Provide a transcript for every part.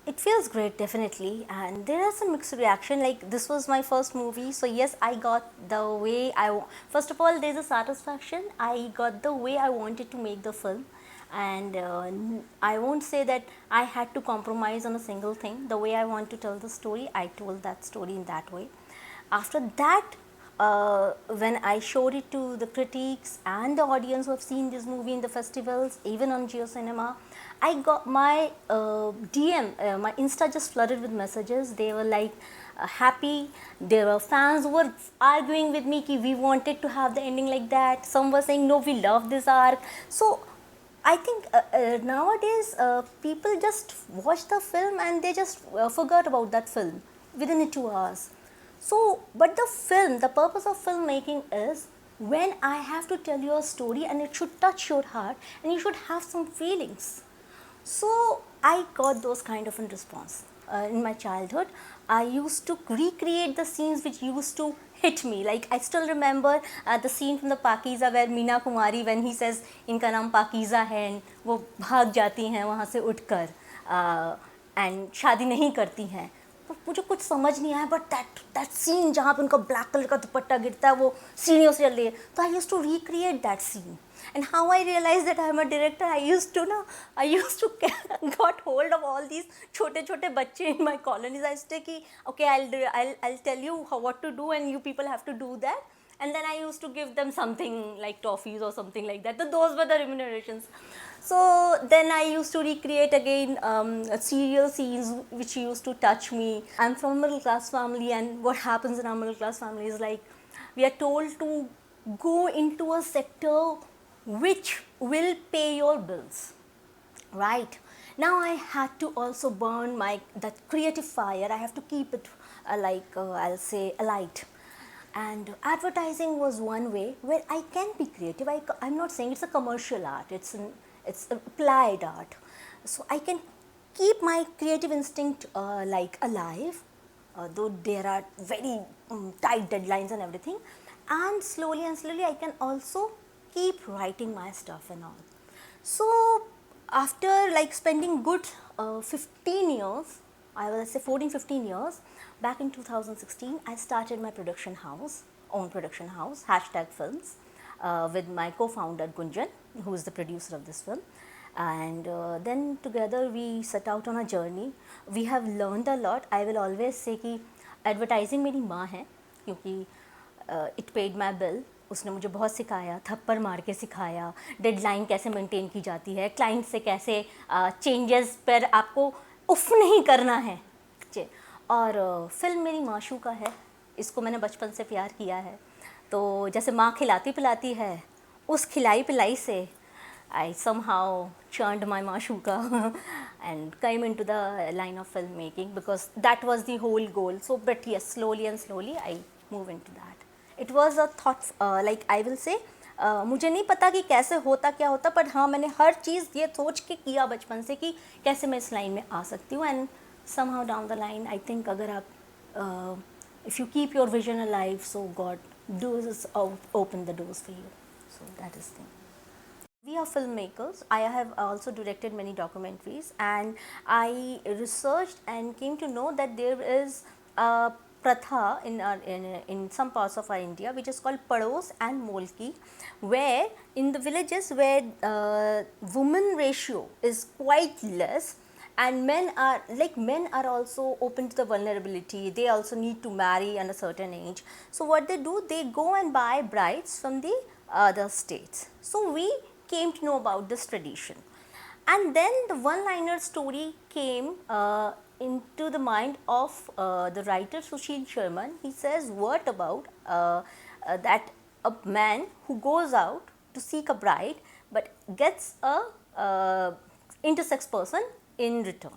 It feels great, definitely, and there are some mixed reaction. Like, this was my first movie, so yes, I got the way first of all, there's a satisfaction. I got the way I wanted to make the film, and I won't say that I had to compromise on a single thing. The way I want to tell the story, I told that story in that way. After that, when I showed it to the critics and the audience who have seen this movie in the festivals, even on Geo Cinema, I got my DM, my Insta just flooded with messages. They were like happy. There were fans who were arguing with me ki we wanted to have the ending like that. Some were saying no, we love this arc. So I think nowadays people just watch the film and they just forgot about that film within 2 hours. So, but the film, the purpose of filmmaking is when I have to tell you a story and it should touch your heart and you should have some feelings. So I got those kind of a response. In my childhood, I used to recreate the scenes which used to hit me. Like, I still remember the scene from the Pakiza where Meena Kumari, when he says इनका नाम पाकीज़ा है, वो भाग जाती हैं वहाँ से उठकर एंड शादी नहीं करती हैं. तो मुझे कुछ समझ नहीं आया, बट दैट सीन जहाँ पे उनका ब्लैक कलर का दुपट्टा गिरता है, वो सीढ़ियों से चल रही है, तो I used to recreate that scene. And how I realized that I am a director, I used to got hold of all these छोटे बच्चे in my colonies. I used to say कि okay, I'll tell you what to do and you people have to do that. And then I used to give them something like toffees or something like that. So those were the remunerations. So then I used to recreate again serial scenes which used to touch me. I'm from a middle class family, and what happens in our middle class family is like we are told to go into a sector which will pay your bills, right? Now I had to also burn my that creative fire. I have to keep it I'll say alight. And advertising was one way where I can be creative. I'm not saying it's a commercial art, it's applied art. So I can keep my creative instinct alive, though there are very tight deadlines and everything. And slowly I can also keep writing my stuff and all. So after like spending good 15 years, I will say 14-15 years, back in 2016, I started my own production house, Hashtag Films, with my co-founder Gunjan, who is the producer of this film. And then together we set out on a journey. We have learned a lot. I will always say कि advertising मेरी माँ है, क्योंकि it paid my bill. उसने मुझे बहुत सिखाया, थप्पड़ मार के सिखाया, डेडलाइन कैसे मेंटेन की जाती है, क्लाइंट से कैसे चेंजेस पर आपको उफ नहीं करना है. और फिल्म मेरी माशू का है, इसको मैंने बचपन से प्यार किया है. तो जैसे माँ खिलाती पिलाती है, उस खिलाई पिलाई से I somehow churned my Mashuka and came into the line of filmmaking because that was the whole goal. So, but yes, slowly I move into that. It was a thought, like I will say, मुझे नहीं पता कि कैसे होता क्या होता, पर हाँ मैंने हर चीज़ ये सोच के किया बचपन से कि कैसे मैं इस लाइन में आ सकती हूँ. And somehow down the line I think अगर आप if you keep your vision alive, so God does open the doors for you. So that is the thing. We are filmmakers. I have also directed many documentaries, and I researched and came to know that there is a pratha in some parts of our India which is called Pados and Molki, where in the villages where women ratio is quite less, and men are also open to the vulnerability. They also need to marry at a certain age. So what they do, they go and buy brides from the other states. So we came to know about this tradition, and then the one-liner story came into the mind of the writer Sushil Sharman. He says, what about that a man who goes out to seek a bride but gets a intersex person in return.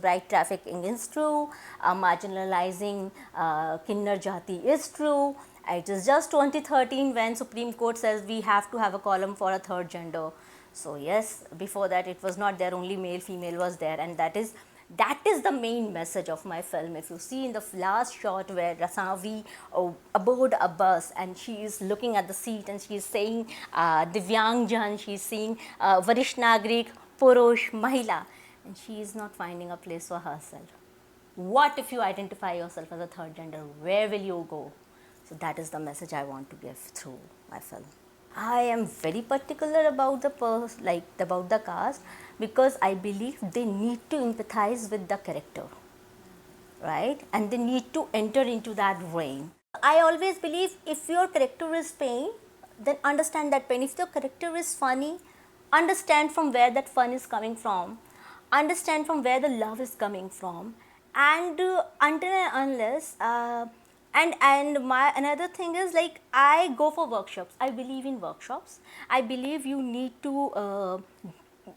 Bride trafficking is true, marginalizing Kinnar Jati is true. It is just 2013 when Supreme Court says we have to have a column for a third gender. So yes, before that it was not there, only male female was there, and that is the main message of my film. If you see in the last shot where Rasavi aboard a bus and she is looking at the seat and she is saying Divyang Jan, she is saying Varish Nagrik, Purush, Mahila. and she is not finding a place for herself. What if you identify yourself as a third gender? Where will you go? So that is the message I want to give through my film. I am very particular about about the cast, because I believe they need to empathize with the character, right? And they need to enter into that brain. I always believe if your character is pain, then understand that pain. If your character is funny, understand from where that fun is coming from, understand from where the love is coming from, and until and unless and my another thing is, like, I go for workshops. I believe in workshops. I believe you need to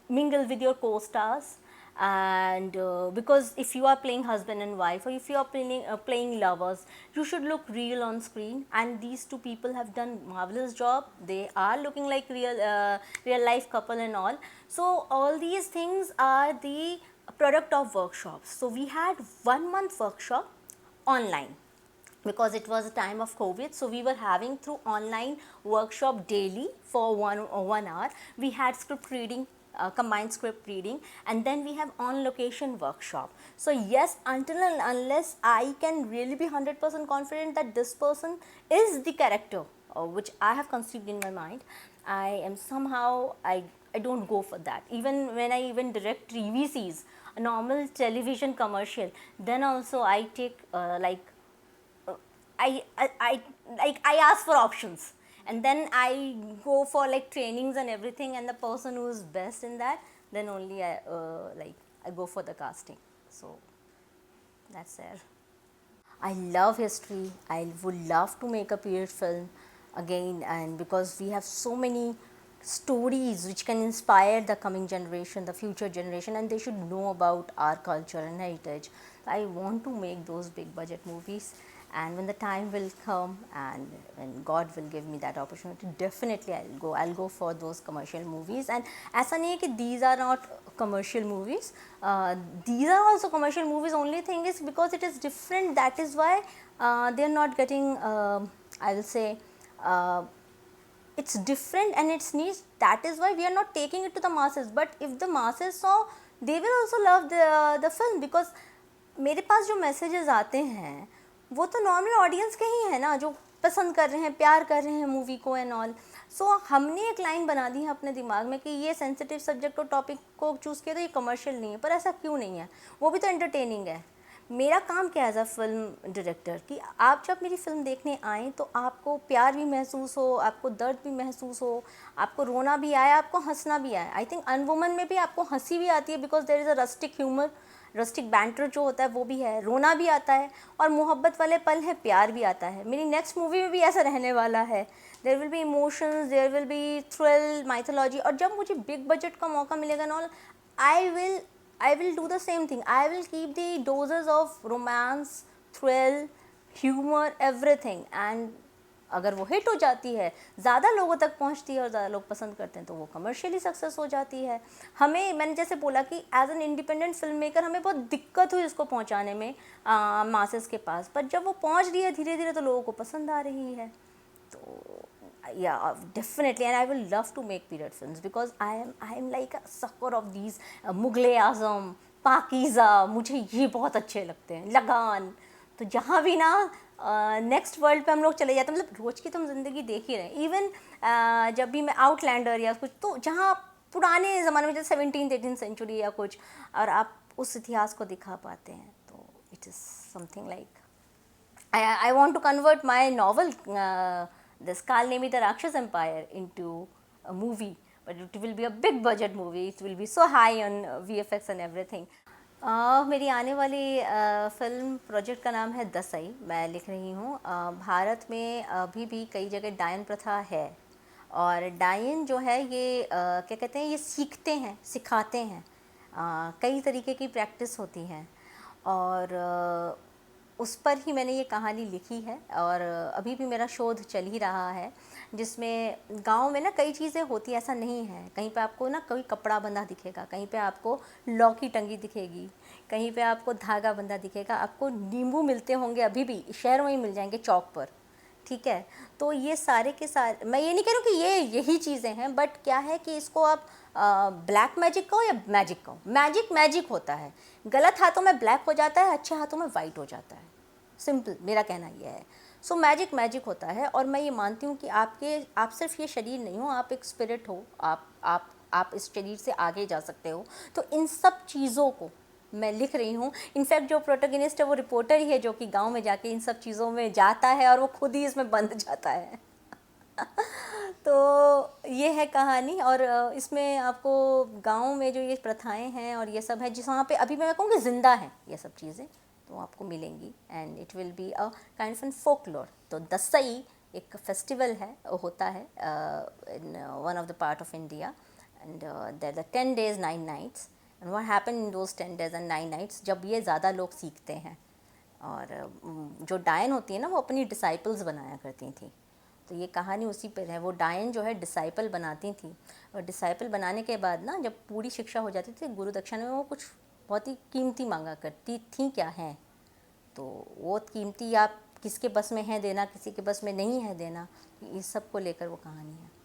mingle with your co-stars, and because if you are playing husband and wife, or if you are playing lovers, you should look real on screen, and these two people have done marvelous job. They are looking like real life couple and all. So all these things are the product of workshops. So we had 1 month workshop online, because it was a time of COVID. So we were having through online workshop daily for 1 hour. We had script reading, combined script reading, and then we have on location workshop. So yes, until and unless I can really be 100% confident that this person is the character which I have conceived in my mind, I am somehow, I don't go for that. Even when I even direct TVCs, a normal television commercial, then also I take I ask for options, and then I go for like trainings and everything, and the person who is best in that, then only I go for the casting. So that's there. I love history. I would love to make a period film again, and because we have so many stories which can inspire the coming generation, the future generation, and they should know about our culture and heritage. I want to make those big budget movies, and when the time will come and when God will give me that opportunity, definitely I'll go for those commercial movies. And ऐसा नहीं है कि these are not commercial movies, these are also commercial movies. Only thing is, because it is different, that is why they are not getting I will say it's different and it's niche. That is why we are not taking it to the masses. But if the masses saw, they will also love the film, because मेरे पास जो messages आते हैं वो तो normal audience के ही है ना, जो पसंद कर रहे हैं, प्यार कर रहे हैं मूवी को एंड ऑल. सो हमने एक लाइन बना दी है अपने दिमाग में कि ये सेंसिटिव सब्जेक्ट और टॉपिक को चूज़ किया तो ये कमर्शियल नहीं है. पर ऐसा क्यों नहीं है? वो भी तो एंटरटेनिंग है. मेरा काम क्या है एज अ फिल्म डायरेक्टर, कि आप जब मेरी फिल्म देखने आएँ तो आपको प्यार भी महसूस हो, आपको दर्द भी महसूस हो, आपको रोना भी आए, आपको हंसना भी आए. आई थिंक अनवुमन में भी आपको हंसी भी आती है, because there is a rustic humour, rustic banter जो होता है वो भी है, रोना भी आता है, और मोहब्बत वाले पल हैं, प्यार भी आता है. मेरी नेक्स्ट मूवी में भी ऐसा रहने वाला है. There will be emotions, there will be thrill, mythology. और जब मुझे बिग बजट का मौका मिलेगा ना, I will do the same thing. I will keep the doses of romance, thrill, humor, everything. And अगर वो हिट हो जाती है, ज़्यादा लोगों तक पहुंचती है और ज़्यादा लोग पसंद करते हैं, तो वो कमर्शियली सक्सेस हो जाती है. हमें, मैंने जैसे बोला कि as an independent film maker हमें बहुत दिक्कत हुई इसको पहुंचाने में मासेस के पास. पर जब वो पहुंच रही है धीरे धीरे, तो लोगों को पसंद आ रही है. तो yeah, definitely, and I will love to make period films, because I am like a sucker of these Mughal-e-Azam, Pakeezah, मुझे ये बहुत अच्छे लगते हैं. लगान. तो जहाँ भी ना नेक्स्ट वर्ल्ड पे हम लोग चले जाते हैं, मतलब रोज़ की तो हम ज़िंदगी देख ही रहे हैं. इवन जब भी मैं आउटलैंडर या कुछ, तो जहाँ पुराने ज़माने में जैसे 17th-18th सेंचुरी या कुछ, और आप उस इतिहास को दिखा पाते हैं, तो it is something like I want to convert my novel, this Kal Nemi the Rakshas Empire, into a movie, but it will be a big budget movie. It will be so high on VFX and everything. मेरी आने वाली film project का नाम है दसई. मैं लिख रही हूँ. भारत में अभी भी कई जगह डायन प्रथा है, और डायन जो है ये क्या कहते हैं, ये सीखते हैं, सिखाते हैं. कई तरीके की प्रैक्टिस होती है, और उस पर ही मैंने ये कहानी लिखी है. और अभी भी मेरा शोध चल ही रहा है, जिसमें गांव में ना कई चीज़ें होती, ऐसा नहीं है. कहीं पे आपको ना कोई कपड़ा बंधा दिखेगा, कहीं पे आपको लौकी टंगी दिखेगी, कहीं पे आपको धागा बंधा दिखेगा, आपको नींबू मिलते होंगे, अभी भी शहरों में ही मिल जाएंगे चौक पर. ठीक है। तो ये सारे के सारे, मैं ये नहीं कह रही हूँ कि ये यही चीज़ें हैं, बट क्या है कि इसको आप ब्लैक मैजिक कहो या मैजिक कहो, मैजिक मैजिक होता है। गलत हाथों में ब्लैक हो जाता है, अच्छे हाथों में वाइट हो जाता है। सिंपल मेरा कहना ये है। सो मैजिक मैजिक होता है, और मैं ये मानती हूँ कि आप सिर्फ ये शरीर नहीं हो, आप एक स्पिरिट हो, आप इस शरीर से आगे जा सकते हो। तो इन सब चीज़ों को मैं लिख रही हूँ। इनफैक्ट जो प्रोटोगनिस्ट है वो रिपोर्टर ही है, जो कि गांव में जाके इन सब चीज़ों में जाता है और वो खुद ही इसमें बंध जाता है। तो ये है कहानी। और इसमें आपको गांव में जो ये प्रथाएं हैं और ये सब है, जिस वहाँ पे अभी मैं कहूँगी ज़िंदा है ये सब चीज़ें, तो आपको मिलेंगी। And it will be a kind of an folklore. तो दसई एक फेस्टिवल है, होता है in one of the part of India, and there the 10 days 9 nights। And what happen in those 10 days and 9 nights, जब ये ज़्यादा लोग सीखते हैं। और जो डायन होती है ना, वो अपनी डिसाइपल्स बनाया करती थी। तो ये कहानी उसी पर है। वो डायन जो है डिसाइपल बनाती थी, और डिसाइपल बनाने के बाद ना, जब पूरी शिक्षा हो जाती थी, गुरु दक्षिणा में वो कुछ बहुत ही कीमती मांगा करती थी। क्या है तो वो कीमती आप किसके बस में है देना, किसी के बस में नहीं है देना, इस सब को लेकर वो कहानी है।